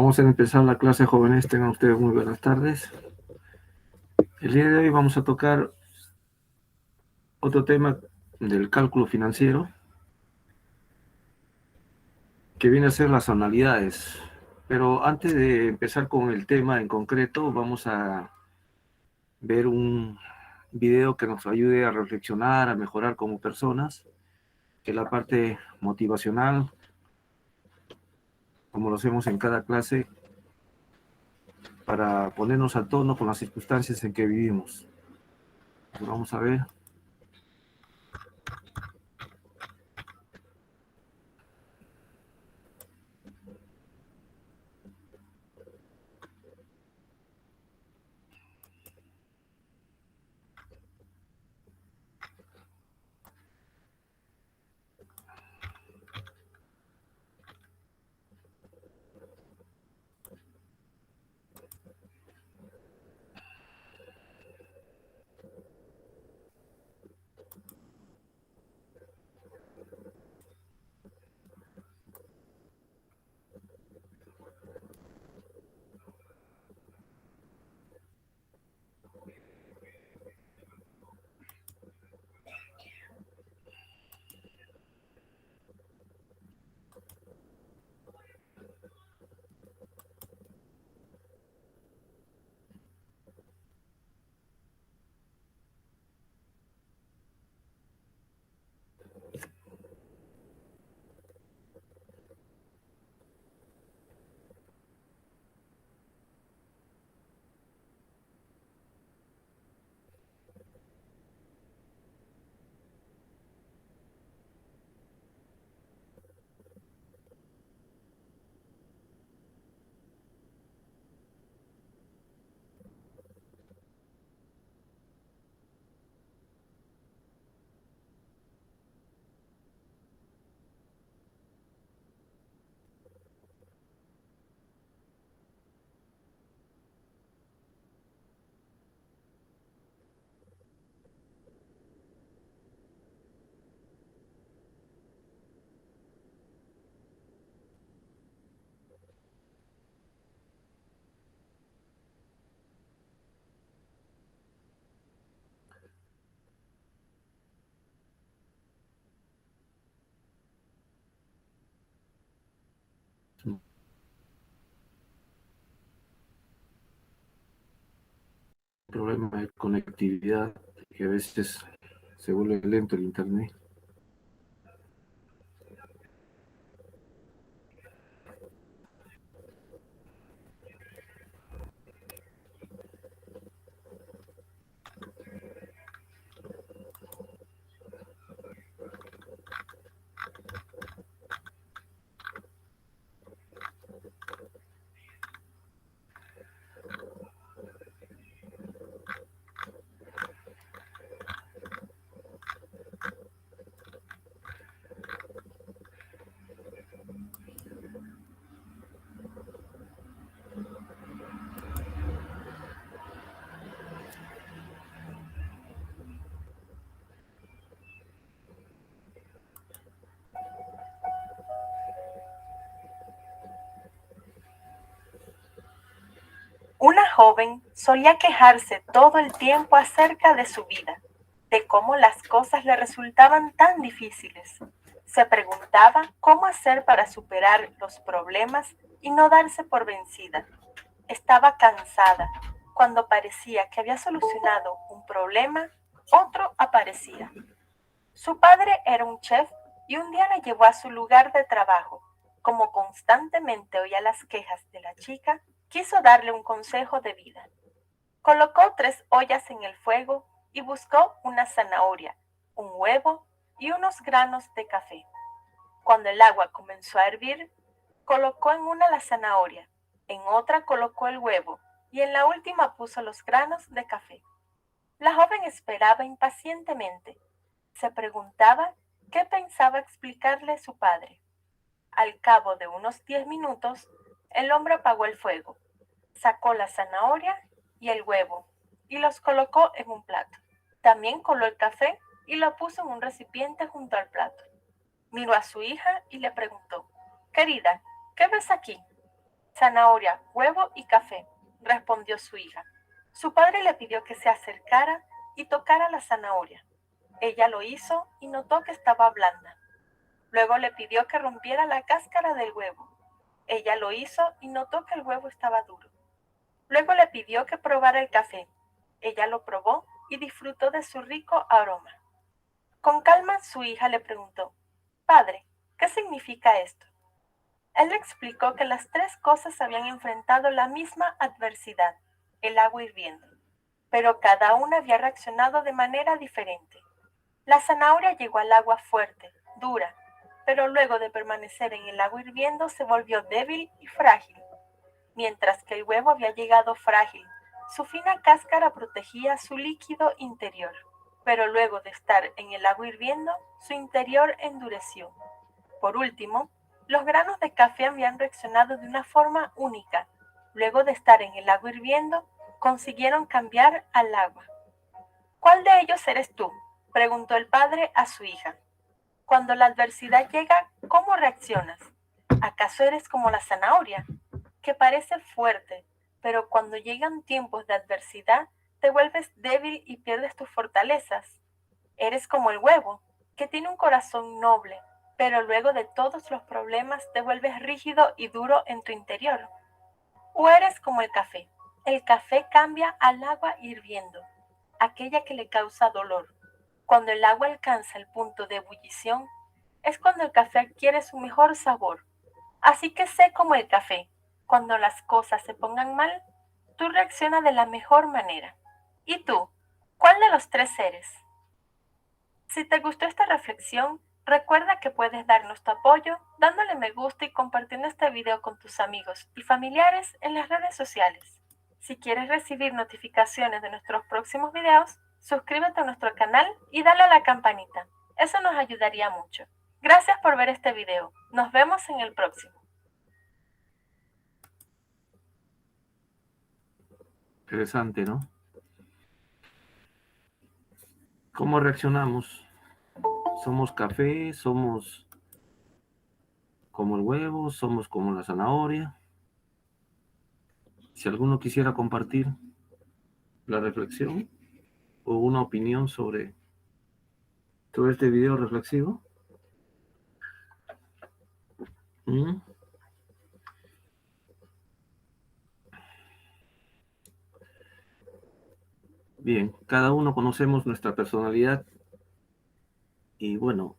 Vamos a empezar la clase, jóvenes. Tengan ustedes muy buenas tardes. El día de hoy vamos a tocar otro tema del cálculo financiero, que viene a ser las anualidades. Pero antes de empezar con el tema en concreto, vamos a ver un video que nos ayude a reflexionar, a mejorar como personas, que es la parte motivacional, como lo hacemos en cada clase, para ponernos a tono con las circunstancias en que vivimos. Pues vamos a ver. Problema de conectividad, que a veces se vuelve lento el internet. Una joven solía quejarse todo el tiempo acerca de su vida, de cómo las cosas le resultaban tan difíciles. Se preguntaba cómo hacer para superar los problemas y no darse por vencida. Estaba cansada. Cuando parecía que había solucionado un problema, otro aparecía. Su padre era un chef y un día la llevó a su lugar de trabajo. Como constantemente oía las quejas de la chica, quiso darle un consejo de vida. Colocó 3 ollas en el fuego y buscó una zanahoria, un huevo y unos granos de café. Cuando el agua comenzó a hervir, colocó en una la zanahoria, en otra colocó el huevo y en la última puso los granos de café. La joven esperaba impacientemente. Se preguntaba qué pensaba explicarle su padre. Al cabo de unos 10 minutos, el hombre apagó el fuego, sacó la zanahoria y el huevo y los colocó en un plato. También coló el café y lo puso en un recipiente junto al plato. Miró a su hija y le preguntó: «Querida, ¿qué ves aquí?». Zanahoria, huevo y café, respondió su hija. Su padre le pidió que se acercara y tocara la zanahoria. Ella lo hizo y notó que estaba blanda. Luego le pidió que rompiera la cáscara del huevo. Ella lo hizo y notó que el huevo estaba duro. Luego le pidió que probara el café. Ella lo probó y disfrutó de su rico aroma. Con calma su hija le preguntó: Padre, ¿qué significa esto? Él le explicó que las tres cosas habían enfrentado la misma adversidad, el agua hirviendo, pero cada una había reaccionado de manera diferente. La zanahoria llegó al agua fuerte, dura, pero luego de permanecer en el agua hirviendo se volvió débil y frágil, mientras que el huevo había llegado frágil. Su fina cáscara protegía su líquido interior, pero luego de estar en el agua hirviendo, su interior endureció. Por último, los granos de café habían reaccionado de una forma única. Luego de estar en el agua hirviendo, consiguieron cambiar al agua. ¿Cuál de ellos eres tú?, preguntó el padre a su hija. Cuando la adversidad llega, ¿cómo reaccionas? ¿Acaso eres como la zanahoria, que parece fuerte, pero cuando llegan tiempos de adversidad, te vuelves débil y pierdes tus fortalezas? ¿Eres como el huevo, que tiene un corazón noble, pero luego de todos los problemas te vuelves rígido y duro en tu interior? ¿O eres como el café? El café cambia al agua hirviendo, aquella que le causa dolor. Cuando el agua alcanza el punto de ebullición, es cuando el café adquiere su mejor sabor. Así que sé como el café. Cuando las cosas se pongan mal, tú reaccionas de la mejor manera. ¿Y tú? ¿Cuál de los tres eres? Si te gustó esta reflexión, recuerda que puedes darnos tu apoyo dándole me gusta y compartiendo este video con tus amigos y familiares en las redes sociales. Si quieres recibir notificaciones de nuestros próximos videos, suscríbete a nuestro canal y dale a la campanita. Eso nos ayudaría mucho. Gracias por ver este video. Nos vemos en el próximo. Interesante, ¿no? ¿Cómo reaccionamos? ¿Somos café? ¿Somos como el huevo? ¿Somos como la zanahoria? Si alguno quisiera compartir la reflexión o una opinión sobre todo este video reflexivo. ¿Mm? Bien, cada uno conocemos nuestra personalidad y bueno,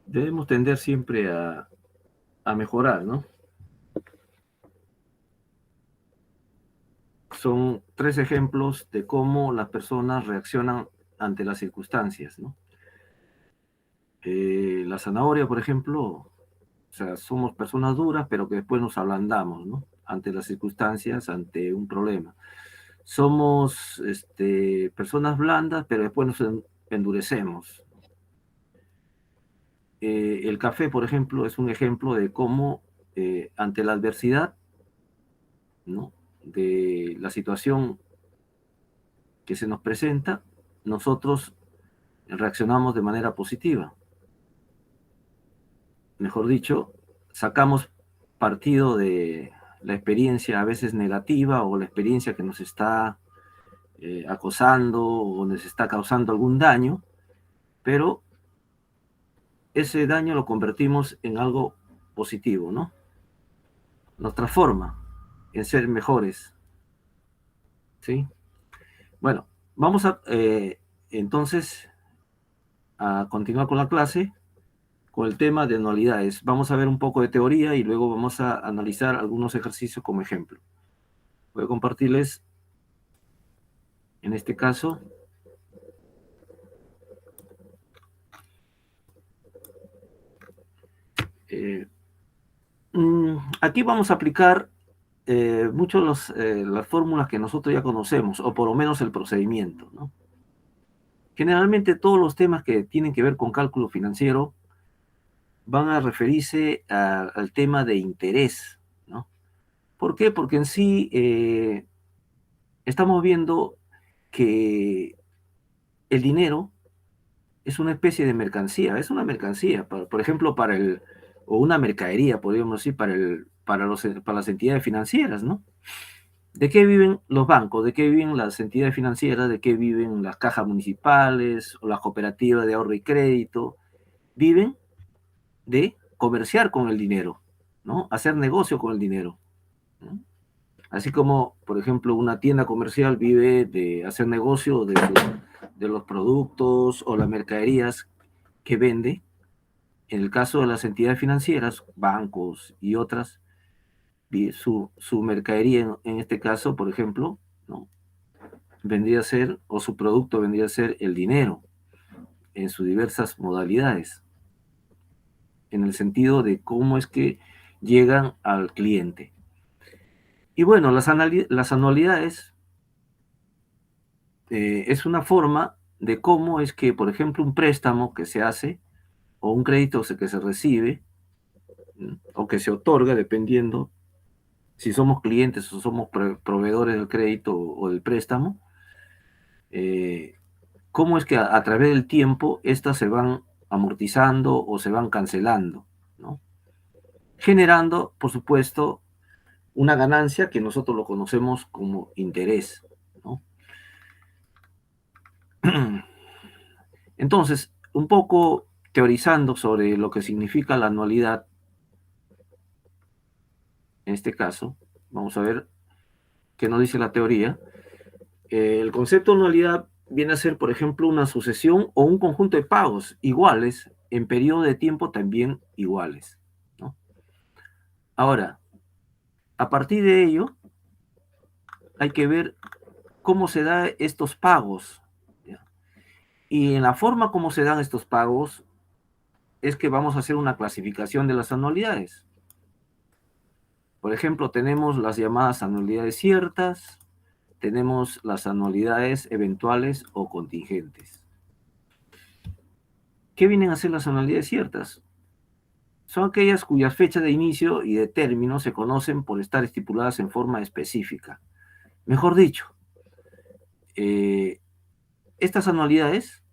debemos tender siempre a mejorar, ¿no? Son tres ejemplos de cómo las personas reaccionan ante las circunstancias, ¿no? La zanahoria, por ejemplo, o sea, somos personas duras, pero que después nos ablandamos, ¿no? Ante las circunstancias, ante un problema. Somos personas blandas, pero después nos endurecemos. El café, por ejemplo, es un ejemplo de cómo ante la adversidad, ¿no?, de la situación que se nos presenta, nosotros reaccionamos de manera positiva. Mejor dicho, sacamos partido de la experiencia a veces negativa o la experiencia que nos está acosando o nos está causando algún daño, pero ese daño lo convertimos en algo positivo, ¿no? Nos transforma en ser mejores, ¿sí? Bueno, vamos entonces a continuar con la clase, con el tema de anualidades. Vamos a ver un poco de teoría y luego vamos a analizar algunos ejercicios como ejemplo. Voy a compartirles, en este caso, eh, aquí vamos a aplicar mucho las fórmulas que nosotros ya conocemos, o por lo menos el procedimiento, ¿no? Generalmente todos los temas que tienen que ver con cálculo financiero van a referirse al tema de interés, ¿no? ¿Por qué? Porque en sí estamos viendo que el dinero es una especie de mercancía, es una mercancía, por ejemplo, o una mercadería, podríamos decir, para las entidades financieras, ¿no? ¿De qué viven los bancos? ¿De qué viven las entidades financieras? ¿De qué viven las cajas municipales o las cooperativas de ahorro y crédito? Viven de comerciar con el dinero, ¿no? Hacer negocio con el dinero, ¿no? Así como, por ejemplo, una tienda comercial vive de hacer negocio de los productos o las mercaderías que vende. En el caso de las entidades financieras, bancos y otras, su mercadería, en este caso, por ejemplo, ¿no? Vendría a ser, o su producto vendría a ser el dinero en sus diversas modalidades, en el sentido de cómo es que llegan al cliente. Y bueno, las anualidades es una forma de cómo es que, por ejemplo, un préstamo que se hace o un crédito que se recibe o que se otorga, dependiendo si somos clientes o somos proveedores del crédito o del préstamo, eh, cómo es que a través del tiempo estas se van amortizando o se van cancelando, ¿no? Generando, por supuesto, una ganancia que nosotros lo conocemos como interés, ¿no? Entonces, un poco teorizando sobre lo que significa la anualidad, en este caso, vamos a ver qué nos dice la teoría. El concepto de anualidad viene a ser, por ejemplo, una sucesión o un conjunto de pagos iguales en periodo de tiempo también iguales, ¿no? Ahora, a partir de ello, hay que ver cómo se dan estos pagos, ¿ya? Y en la forma como se dan estos pagos es que vamos a hacer una clasificación de las anualidades. Por ejemplo, tenemos las llamadas anualidades ciertas, tenemos las anualidades eventuales o contingentes. ¿Qué vienen a ser las anualidades ciertas? Son aquellas cuyas fechas de inicio y de término se conocen por estar estipuladas en forma específica. Mejor dicho, eh, estas anualidades,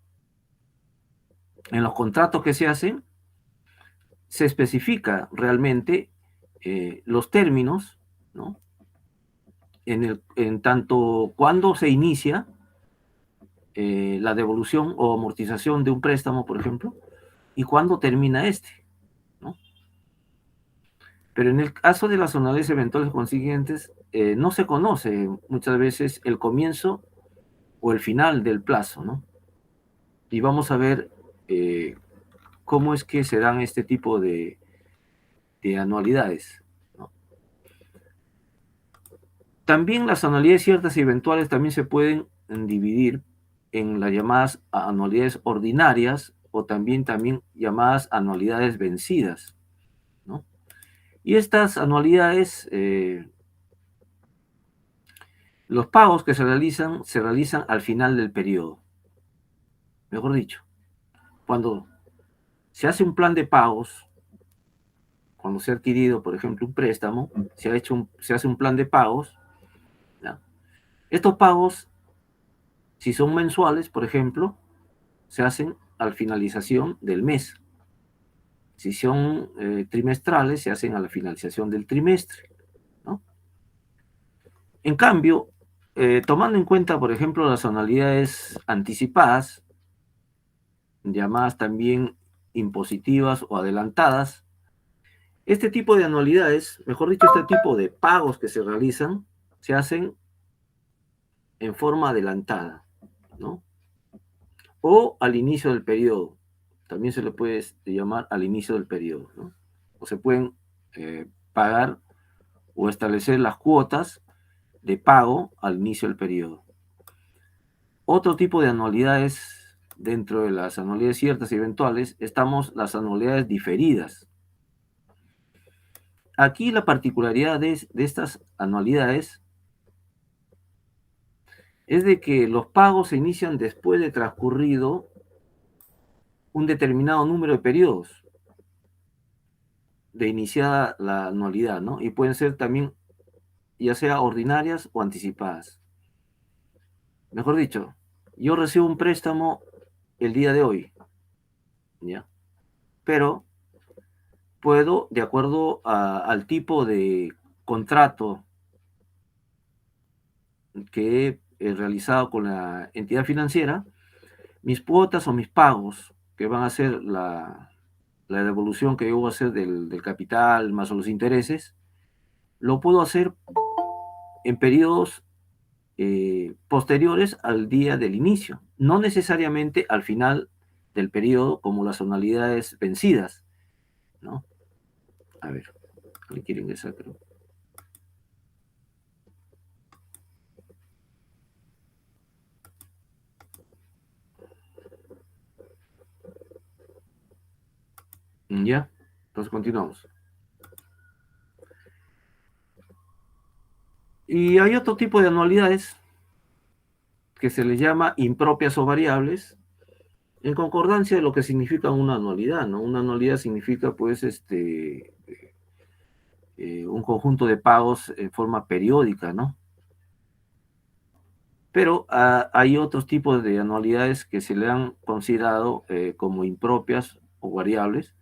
en los contratos que se hacen, se especifica realmente los términos, ¿no? En tanto cuando se inicia la devolución o amortización de un préstamo, por ejemplo, y cuándo termina este, ¿no? Pero en el caso de las anualidades eventuales consiguientes, no se conoce muchas veces el comienzo o el final del plazo, ¿no? Y vamos a ver eh, cómo es que se dan este tipo de anualidades, ¿no? También las anualidades ciertas y eventuales también se pueden dividir en las llamadas anualidades ordinarias o también llamadas anualidades vencidas, ¿no? Y estas anualidades, los pagos que se realizan al final del periodo. Mejor dicho, cuando se hace un plan de pagos, cuando se ha adquirido, por ejemplo, un préstamo, se hace un plan de pagos, ¿ya? Estos pagos, si son mensuales, por ejemplo, se hacen al finalización del mes. Si son trimestrales, se hacen a la finalización del trimestre, ¿no? En cambio, tomando en cuenta, por ejemplo, las anualidades anticipadas, llamadas también impositivas o adelantadas, este tipo de anualidades, mejor dicho, este tipo de pagos que se realizan, se hacen en forma adelantada, ¿no? O al inicio del periodo. También se le puede llamar al inicio del periodo, ¿no? O se pueden pagar o establecer las cuotas de pago al inicio del periodo. Otro tipo de anualidades, dentro de las anualidades ciertas y eventuales, estamos las anualidades diferidas. Aquí la particularidad de estas anualidades es de que los pagos se inician después de transcurrido un determinado número de periodos de iniciada la anualidad, ¿no? Y pueden ser también ya sea ordinarias o anticipadas. Mejor dicho, yo recibo un préstamo el día de hoy, ¿ya? Pero puedo, de acuerdo al tipo de contrato que he realizado con la entidad financiera, mis cuotas o mis pagos, que van a ser la devolución que yo voy a hacer del capital más los intereses, lo puedo hacer en periodos posteriores al día del inicio, no necesariamente al final del periodo como las anualidades vencidas, ¿no? A ver, le quiero ingresar, creo. ¿Ya? Entonces continuamos. Y hay otro tipo de anualidades que se les llama impropias o variables, en concordancia de lo que significa una anualidad, ¿no? Una anualidad significa, pues, un conjunto de pagos en forma periódica, ¿no? Pero hay otros tipos de anualidades que se le han considerado como impropias o variables,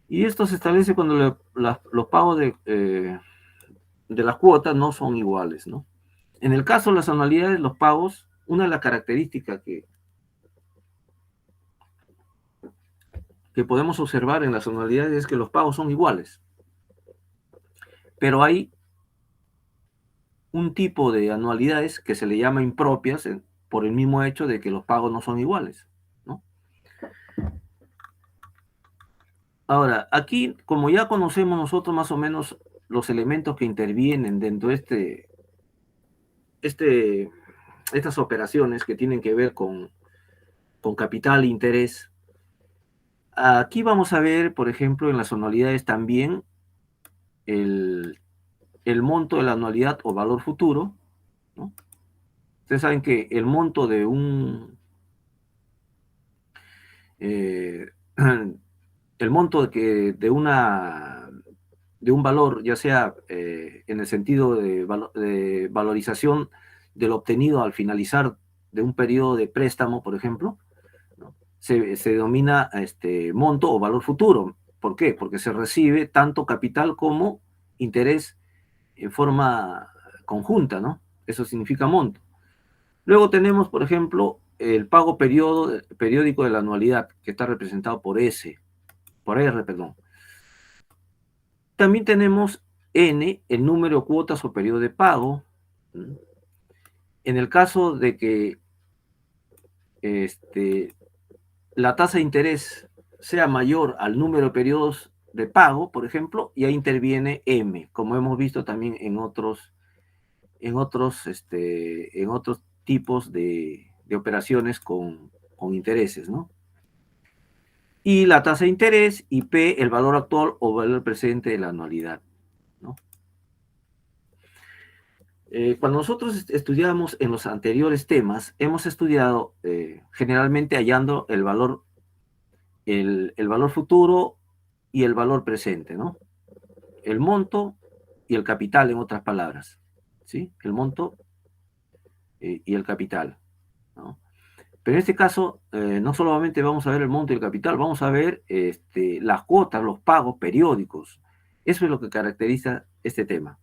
y esto se establece cuando los pagos de las cuotas no son iguales, ¿no? En el caso de las anualidades, los pagos, una de las características que podemos observar en las anualidades es que los pagos son iguales, pero hay un tipo de anualidades que se le llama impropias por el mismo hecho de que los pagos no son iguales, ¿no? Ahora, aquí, como ya conocemos nosotros más o menos los elementos que intervienen dentro de este, estas operaciones que tienen que ver con capital e interés, aquí vamos a ver, por ejemplo, en las anualidades también el, el monto de la anualidad o valor futuro, ¿no? Ustedes saben que el monto de eh, el monto de un valor, ya sea en el sentido de valorización de lo obtenido al finalizar de un periodo de préstamo, por ejemplo, ¿no? Se denomina monto o valor futuro. ¿Por qué? Porque se recibe tanto capital como interés en forma conjunta, ¿no? Eso significa monto. Luego tenemos, por ejemplo, el pago periódico de la anualidad, que está representado por R, perdón. También tenemos N, el número de cuotas o periodo de pago. En el caso de que la tasa de interés sea mayor al número de periodos de pago, por ejemplo, ya interviene M, como hemos visto también en otros tipos de operaciones con intereses, ¿no? Y la tasa de interés y P, el valor actual o valor presente de la anualidad, ¿no? Cuando nosotros estudiamos en los anteriores temas, hemos estudiado generalmente hallando el valor futuro y el valor presente, ¿no? El monto y el capital, en otras palabras, ¿sí? El monto y el capital, ¿no? Pero en este caso, no solamente vamos a ver el monto y el capital, vamos a ver las cuotas, los pagos periódicos. Eso es lo que caracteriza este tema,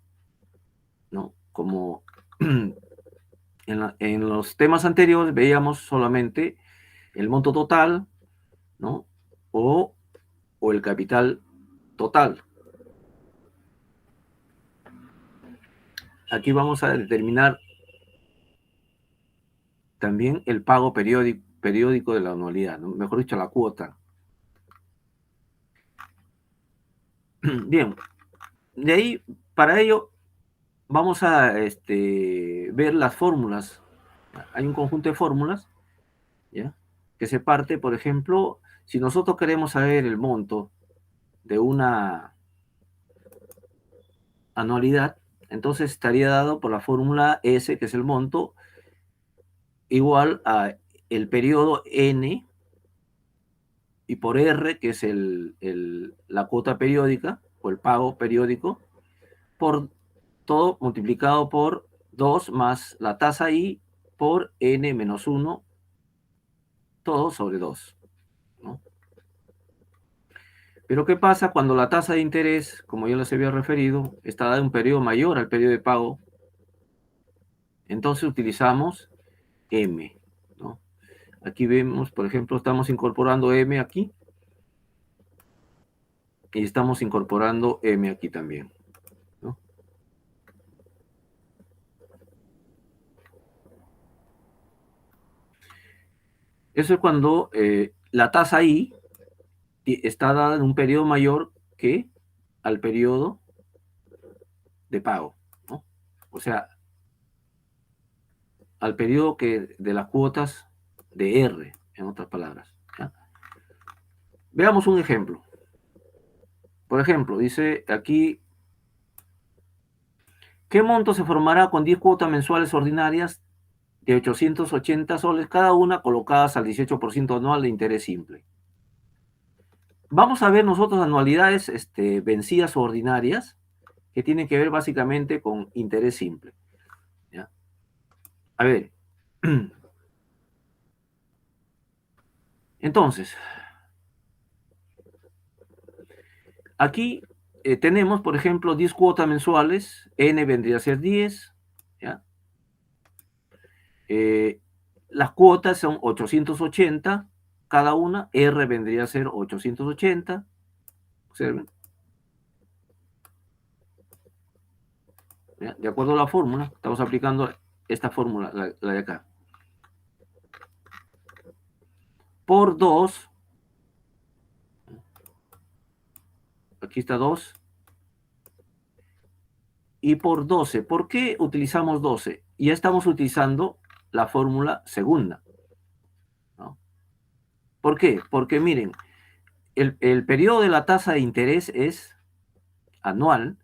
¿no? Como en los temas anteriores veíamos solamente el monto total, ¿no? O el capital total. Aquí vamos a determinar también el pago periódico de la anualidad, ¿no? Mejor dicho, la cuota. Bien, de ahí, para ello, vamos a ver las fórmulas. Hay un conjunto de fórmulas, ¿ya? Que se parte, por ejemplo, si nosotros queremos saber el monto de una anualidad, entonces estaría dado por la fórmula S, que es el monto, igual a el periodo N, y por R, que es la cuota periódica, o el pago periódico, por todo multiplicado por 2 más la tasa I por N menos 1, todo sobre 2, ¿no? Pero ¿qué pasa cuando la tasa de interés, como ya les había referido, está dada en un periodo mayor al periodo de pago? Entonces utilizamos M, ¿no? Aquí vemos, por ejemplo, estamos incorporando M aquí y estamos incorporando M aquí también, ¿no? Eso es cuando la tasa I está dada en un periodo mayor que al periodo de pago, ¿no? O sea, al periodo que de las cuotas de R, en otras palabras, ¿ya? Veamos un ejemplo. Por ejemplo, dice aquí, ¿qué monto se formará con 10 cuotas mensuales ordinarias de 880 soles cada una, colocadas al 18% anual de interés simple? Vamos a ver nosotros anualidades vencidas o ordinarias, que tienen que ver básicamente con interés simple, ¿ya? A ver, entonces, aquí tenemos, por ejemplo, 10 cuotas mensuales, N vendría a ser 10, ¿ya? Las cuotas son 880 cada una, R vendría a ser 880, observen, ¿ya? De acuerdo a la fórmula, estamos aplicando esta fórmula, la de acá, por 2, aquí está 2, y por 12. ¿Por qué utilizamos 12? Ya estamos utilizando la fórmula segunda, ¿no? ¿Por qué? Porque miren, el periodo de la tasa de interés es anual,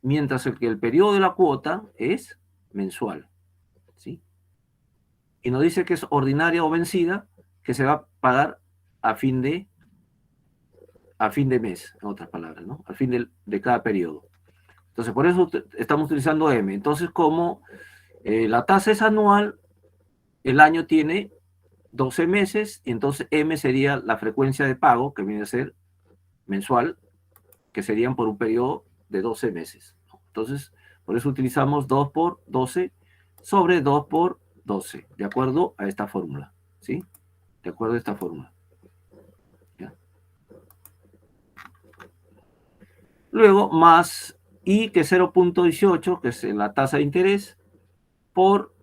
mientras que el periodo de la cuota es mensual, ¿sí? Y nos dice que es ordinaria o vencida, que se va a pagar a fin de mes, en otras palabras, ¿no? Al fin de cada periodo. Entonces, por eso estamos utilizando M. Entonces, como la tasa es anual, el año tiene 12 meses, y entonces M sería la frecuencia de pago, que viene a ser mensual, que serían por un periodo de 12 meses. Entonces, por eso utilizamos 2 por 12 sobre 2 por 12, de acuerdo a esta fórmula, ¿sí? De acuerdo a esta fórmula. ¿Ya? Luego, más I, que es 0.18, que es la tasa de interés, por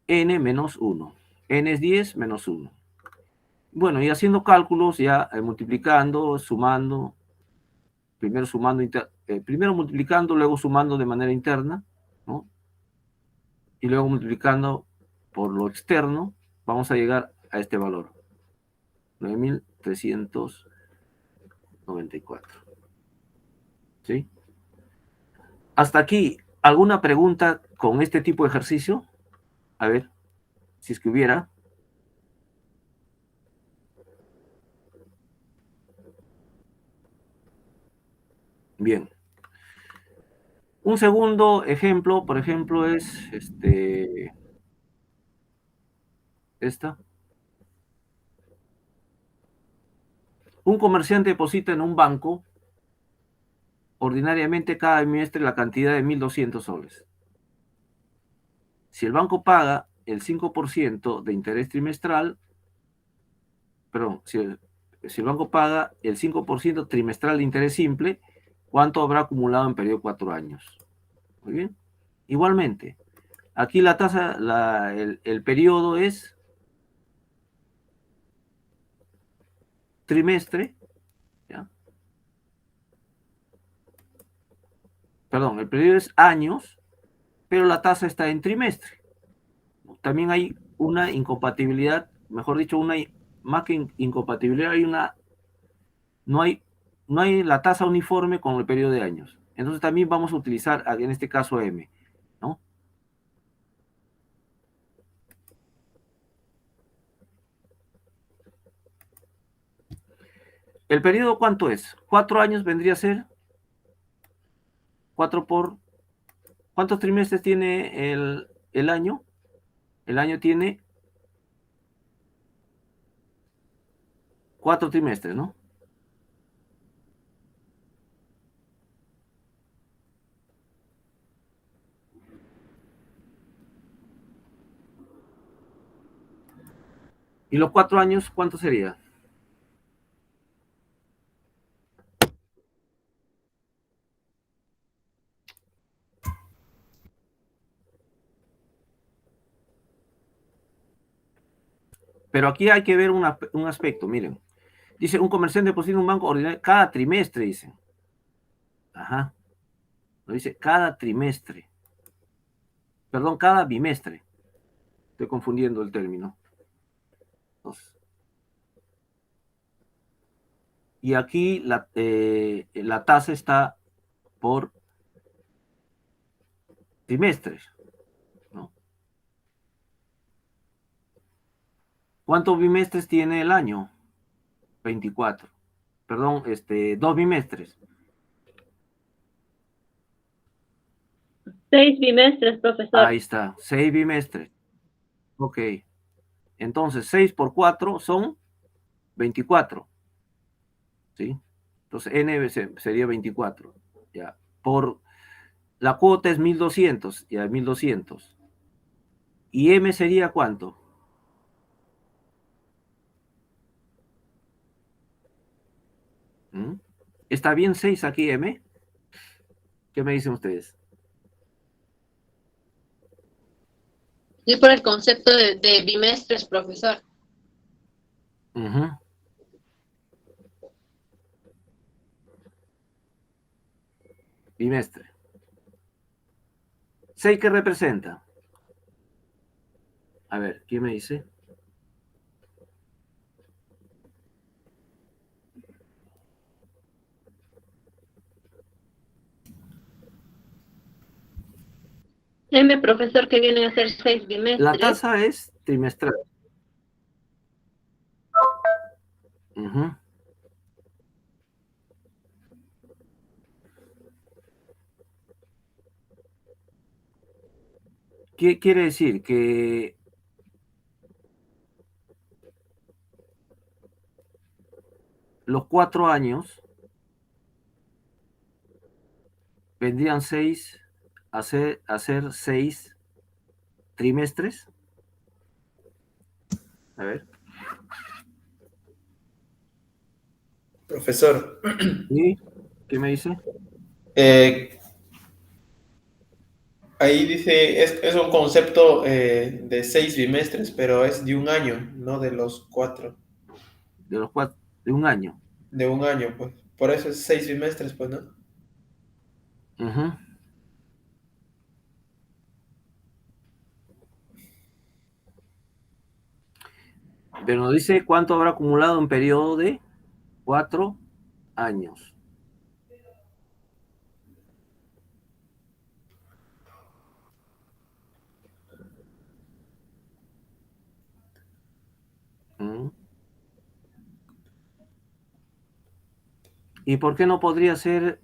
N menos 1. N es 10 menos 1. Bueno, y haciendo cálculos, ya multiplicando, sumando, primero multiplicando, luego sumando de manera interna, ¿no? Y luego multiplicando por lo externo, vamos a llegar a este valor, 9.394. ¿Sí? Hasta aquí, ¿alguna pregunta con este tipo de ejercicio? A ver, si es que hubiera. Bien. Un segundo ejemplo, por ejemplo, es esta. Un comerciante deposita en un banco ordinariamente cada bimestre la cantidad de 1.200 soles. Si el banco paga el 5% de interés trimestral, perdón, si el banco paga el 5% trimestral de interés simple, ¿cuánto habrá acumulado en periodo de 4 años? Muy bien. Igualmente, aquí la tasa, el periodo es trimestre, ¿ya? Perdón, el periodo es años, pero la tasa está en trimestre. También hay una incompatibilidad, mejor dicho, más que incompatibilidad, no hay, no hay la tasa uniforme con el periodo de años. Entonces también vamos a utilizar, en este caso, M, ¿no? ¿El periodo cuánto es? 4 años vendría a ser 4 por... ¿Cuántos trimestres tiene el año? El año tiene 4 trimestres, ¿no? ¿Y los 4 años cuánto sería? Pero aquí hay que ver un aspecto, miren. Dice, un comerciante deposita en un banco ordinario cada trimestre, dicen. Ajá. Lo dice cada trimestre. Perdón, cada bimestre. Estoy confundiendo el término. Entonces, y aquí la tasa está por trimestres, ¿no? ¿Cuántos bimestres tiene el año? 24. Perdón, 2 bimestres. 6 bimestres, profesor. Ahí está, 6 bimestres. Ok. Entonces, 6 por 4 son 24. ¿Sí? Entonces, N sería 24. Ya. Por la cuota es 1200, ya 1200. ¿Y M sería cuánto? ¿Mm? ¿Está bien 6 aquí, M? ¿Qué me dicen ustedes? Sí, por el concepto de bimestres, profesor. Uh-huh. Bimestre. 6, ¿qué representa? A ver, ¿quién me dice? M, profesor, que vienen a ser 6 La bimestres. tasa es trimestral. Uh-huh. ¿Qué quiere decir? Que los 4 años vendrían 6 a ser 6 trimestres. A ver. Profesor, ¿Y qué me dice? eh, ahí dice, es un concepto de 6 bimestres, pero es de un año, no de los 4, De los 4, de un año. de un año, pues. Por eso es 6 bimestres, pues, ¿no? Uh-huh. Pero nos dice cuánto habrá acumulado en periodo de 4 años. ¿Mm? ¿Y por qué no podría ser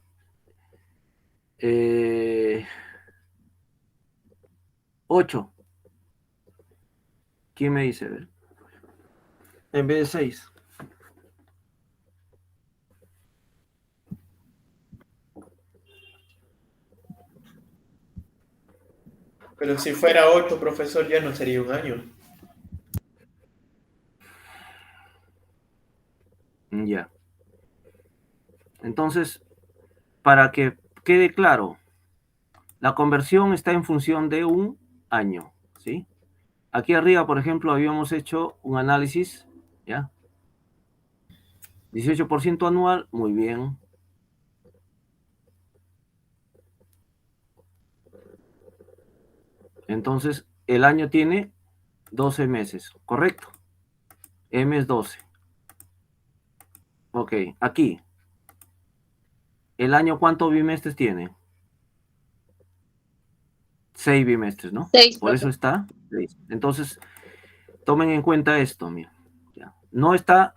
8? ¿Quién me dice? A ver. En vez de 6. Pero si fuera 8, profesor, ya no sería un año. Ya. Entonces, para que quede claro, la conversión está en función de un año, ¿sí? Aquí arriba, por ejemplo, habíamos hecho un análisis, ¿ya? 18% anual, muy bien. Entonces, el año tiene 12 meses, ¿correcto? M es 12. Ok, aquí. ¿El año cuántos bimestres tiene? 6 bimestres, ¿no? 6, Por eso profesor. está 6. Entonces, tomen en cuenta esto, mira. Ya. No está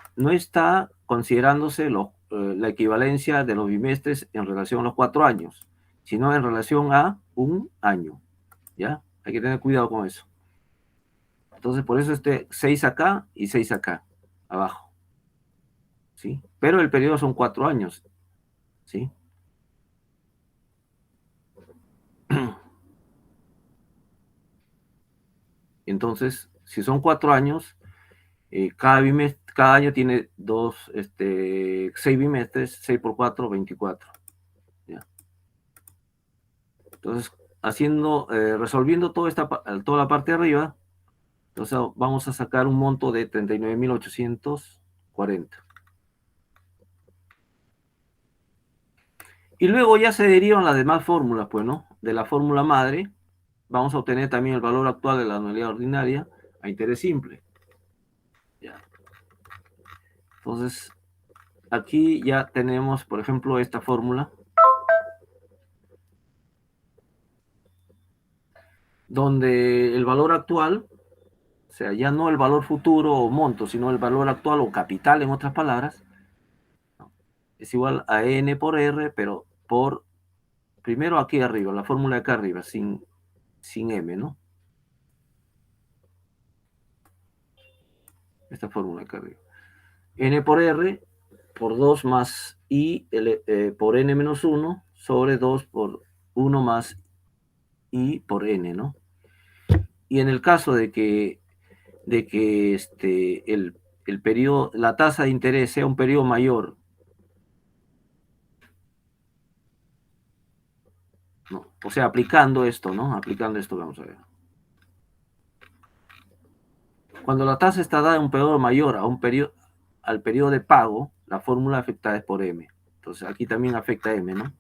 considerándose la equivalencia de los bimestres en relación a los 4 años, sino en relación a un año. ¿Ya? Hay que tener cuidado con eso. Entonces, por eso 6 acá y 6 acá, abajo. ¿Sí? Pero el periodo son 4 años. ¿Sí? Entonces, si son 4 años, Cada año tiene 6 bimestres, 6 por 4, 24. ¿Ya? Entonces, resolviendo toda la parte de arriba, entonces vamos a sacar un monto de 39.840. Y luego ya se derivan las demás fórmulas, pues, ¿no? De la fórmula madre, vamos a obtener también el valor actual de la anualidad ordinaria a interés simple. ¿Ya? Entonces, aquí ya tenemos, por ejemplo, esta fórmula, donde el valor actual, o sea, ya no el valor futuro o monto, sino el valor actual o capital, en otras palabras, ¿no? Es igual a N por R, pero primero aquí arriba, la fórmula de acá arriba, sin M, ¿no? Esta fórmula de acá arriba. N por R por 2 más I por N menos 1 sobre 2 por 1 más I por N, ¿no? Y en el caso de que el periodo, la tasa de interés sea un periodo mayor, ¿no? O sea, aplicando esto, ¿no? Aplicando esto, vamos a ver. Cuando la tasa está dada en un periodo mayor al periodo de pago, la fórmula afectada es por M. Entonces aquí también afecta M, ¿no?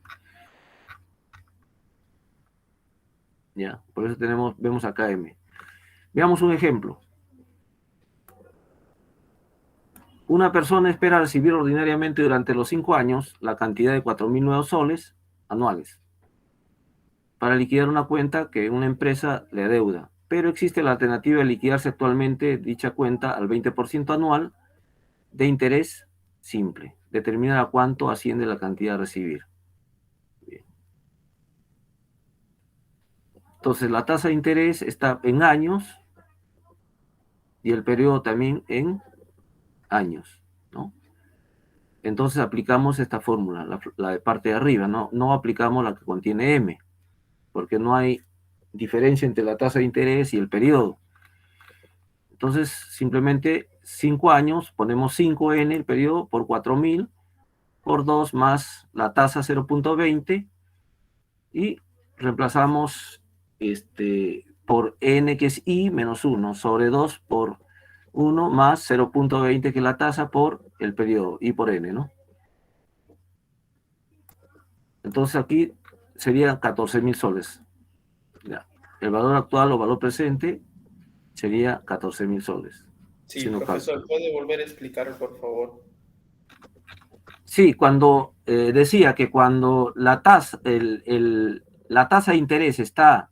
Ya, por eso vemos acá M. Veamos un ejemplo. Una persona espera recibir ordinariamente durante los 5 años la cantidad de 4.000 nuevos soles anuales para liquidar una cuenta que una empresa le adeuda, pero existe la alternativa de liquidarse actualmente dicha cuenta al 20% anual de interés simple. Determinar a cuánto asciende la cantidad a recibir. Bien. Entonces, la tasa de interés está en años y el periodo también en años, ¿no? Entonces aplicamos esta fórmula, la de parte de arriba, ¿no? No aplicamos la que contiene M, porque no hay diferencia entre la tasa de interés y el periodo. Entonces, simplemente 5 años, ponemos 5N el periodo por 4.000, por 2 más la tasa 0.20 y reemplazamos por N, que es I, menos 1, sobre 2 por 1 más 0.20, que es la tasa, por el periodo, I por N, ¿no? Entonces aquí serían 14.000 soles. Ya. El valor actual o valor presente sería 14.000 soles. Sí, Si no profesor, cálculo. ¿puede volver a explicar, por favor? Sí, cuando decía que cuando la tasa de interés está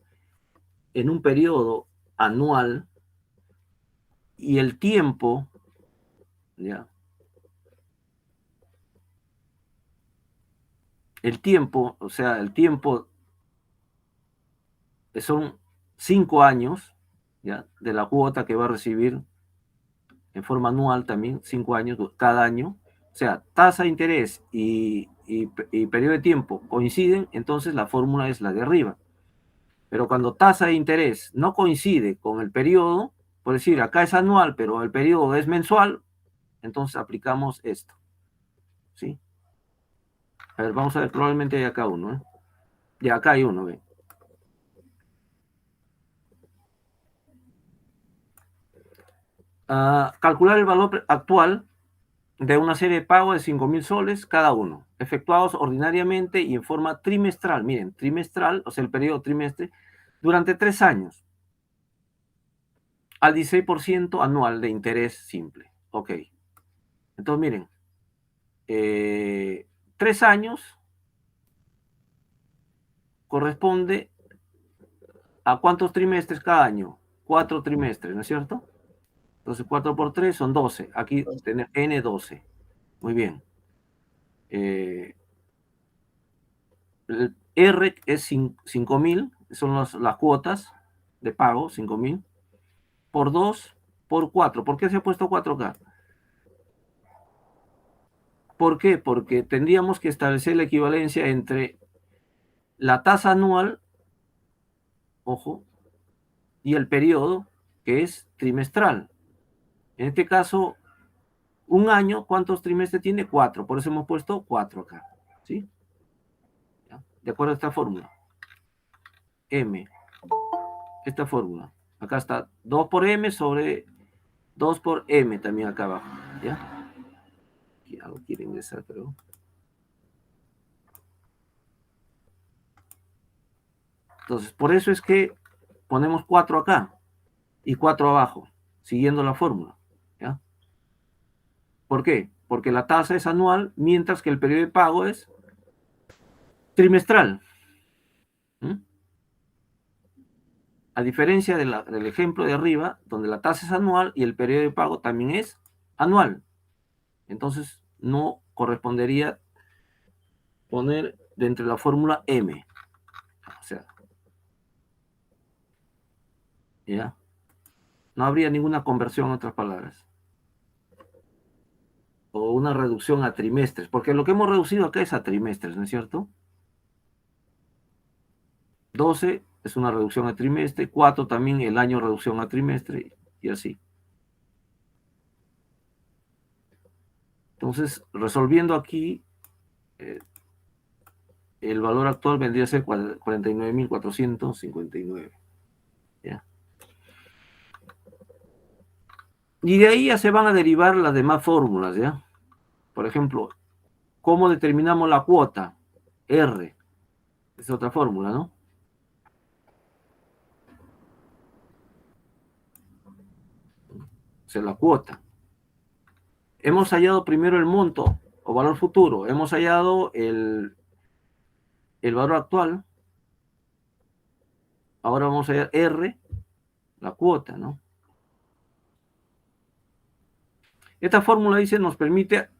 en un periodo anual y el tiempo, ¿ya? El tiempo, o sea, el tiempo son 5 años, ¿ya? De la cuota que va a recibir en forma anual también, 5 años cada año. O sea, tasa de interés y periodo de tiempo coinciden, entonces la fórmula es la de arriba. Pero cuando tasa de interés no coincide con el periodo, por decir, acá es anual, pero el periodo es mensual, entonces aplicamos esto. ¿Sí? A ver, vamos a ver, probablemente hay acá uno, ¿eh? Ya acá hay uno, ¿ve? Calcular el valor actual de una serie de pagos de 5.000 soles cada uno, efectuados ordinariamente y en forma trimestral. Miren, trimestral, o sea, el periodo trimestre, durante 3 años, al 16% anual de interés simple. Ok. Entonces, miren, 3 años corresponde a cuántos trimestres cada año. 4 trimestres, ¿no es cierto? Entonces, 4 por 3 son 12. Aquí tenemos N12. Muy bien. El R es 5.000, son las cuotas de pago, 5.000, por 2, por 4. ¿Por qué se ha puesto 4 acá? ¿Por qué? Porque tendríamos que establecer la equivalencia entre la tasa anual, ojo, y el periodo, que es trimestral. En este caso, un año, ¿cuántos trimestres tiene? 4. Por eso hemos puesto 4 acá. ¿Sí? ¿Ya? De acuerdo a esta fórmula. M. Esta fórmula. Acá está 2 por M sobre 2 por M también acá abajo. ¿Ya? Aquí algo quiere ingresar, pero... Entonces, por eso es que ponemos 4 acá y 4 abajo, siguiendo la fórmula. ¿Ya? ¿Por qué? Porque la tasa es anual, mientras que el periodo de pago es trimestral. ¿Mm? A diferencia del ejemplo de arriba, donde la tasa es anual y el periodo de pago también es anual. Entonces, no correspondería poner dentro de la fórmula M. O sea, ¿ya? No habría ninguna conversión, en otras palabras. O una reducción a trimestres, porque lo que hemos reducido acá es a trimestres, ¿no es cierto? 12 es una reducción a trimestre, 4 también el año reducción a trimestre, y así. Entonces, resolviendo aquí, el valor actual vendría a ser 49.459. ¿Ya? Y de ahí ya se van a derivar las demás fórmulas, ¿ya? Por ejemplo, ¿cómo determinamos la cuota? R. Es otra fórmula, ¿no? O sea, la cuota. Hemos hallado primero el monto o valor futuro. Hemos hallado el valor actual. Ahora vamos a hallar R, la cuota, ¿no? Esta fórmula, dice, nos permite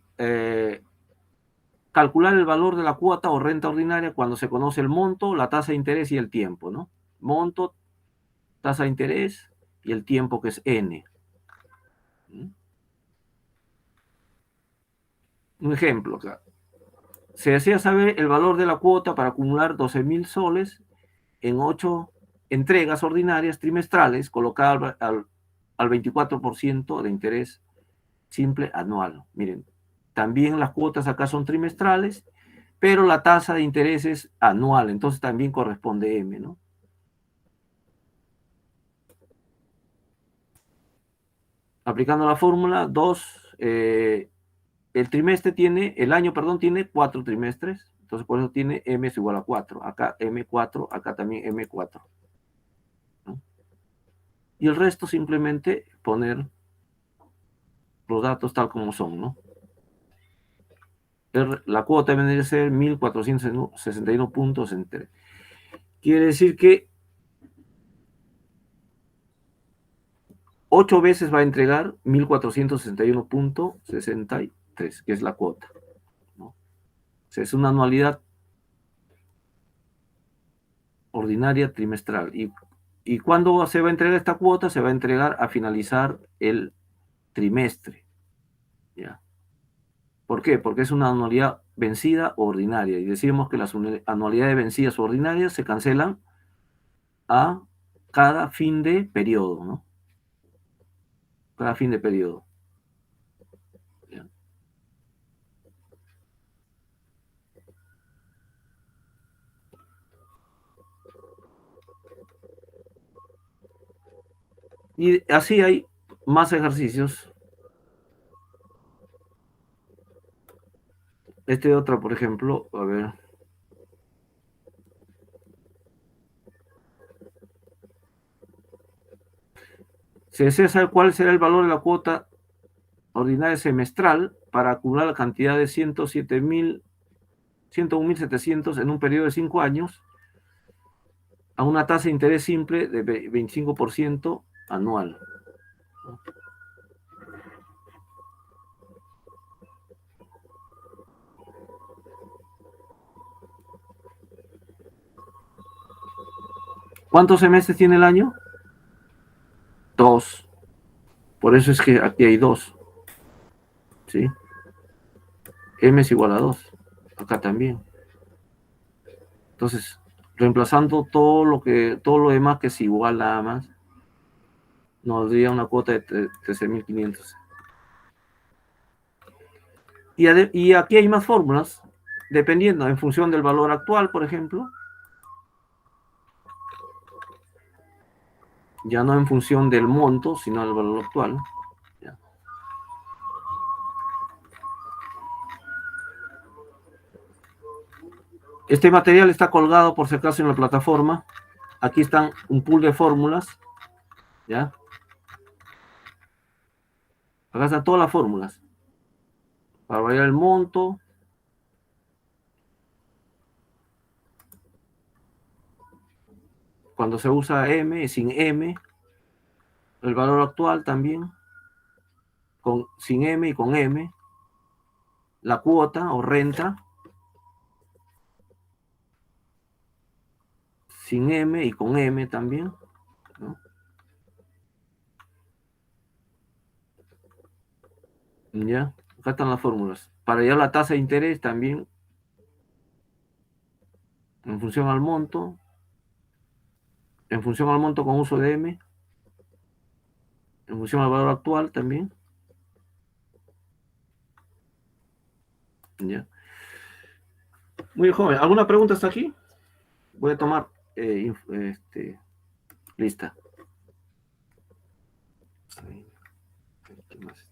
calcular el valor de la cuota o renta ordinaria cuando se conoce el monto, la tasa de interés y el tiempo, ¿no? Monto, tasa de interés y el tiempo, que es N. Un ejemplo acá. Se desea saber el valor de la cuota para acumular 12.000 soles en 8 entregas ordinarias trimestrales, colocada al 24% de interés simple anual. Miren, también las cuotas acá son trimestrales, pero la tasa de interés es anual, entonces también corresponde M, ¿no? Aplicando la fórmula, 2, el año, perdón, tiene 4 trimestres, entonces por eso tiene M es igual a 4. Acá M4, acá también M4. ¿No? Y el resto simplemente poner los datos tal como son, ¿no? La cuota debe ser 1.461 puntos entre. Quiere decir que 8 veces va a entregar 1.461.63, que es la cuota, ¿no? O sea, es una anualidad ordinaria trimestral. ¿Y cuándo se va a entregar esta cuota? Se va a entregar a finalizar el trimestre. ¿Ya? ¿Por qué? Porque es una anualidad vencida o ordinaria. Y decimos que las anualidades vencidas o ordinarias se cancelan a cada fin de periodo, ¿no? Cada fin de periodo. ¿Ya? Y así hay más ejercicios. Este otro, por ejemplo, a ver. Se desea saber cuál será el valor de la cuota ordinaria semestral para acumular la cantidad de 101.700 en un periodo de 5 años a una tasa de interés simple de 25% anual. ¿Cuántos semestres tiene el año? 2. Por eso es que aquí hay 2. ¿Sí? M es igual a 2. Acá también. Entonces, reemplazando todo lo demás que es igual nada más, nos daría una cuota de 13.500. Y aquí hay más fórmulas, dependiendo, en función del valor actual, por ejemplo. Ya no en función del monto, sino del valor actual. Ya. Este material está colgado, por si acaso, en la plataforma. Aquí están un pool de fórmulas. ¿Ya? Acá están todas las fórmulas. Para variar el monto. Cuando se usa M, sin M. El valor actual también. Sin M y con M. La cuota o renta. Sin M y con M también, ¿no? Ya, acá están las fórmulas. Para hallar la tasa de interés también, en función al monto, con uso de M, en función al valor actual también. Ya. Muy joven. ¿Alguna pregunta hasta aquí? Voy a tomar lista. ¿Qué más?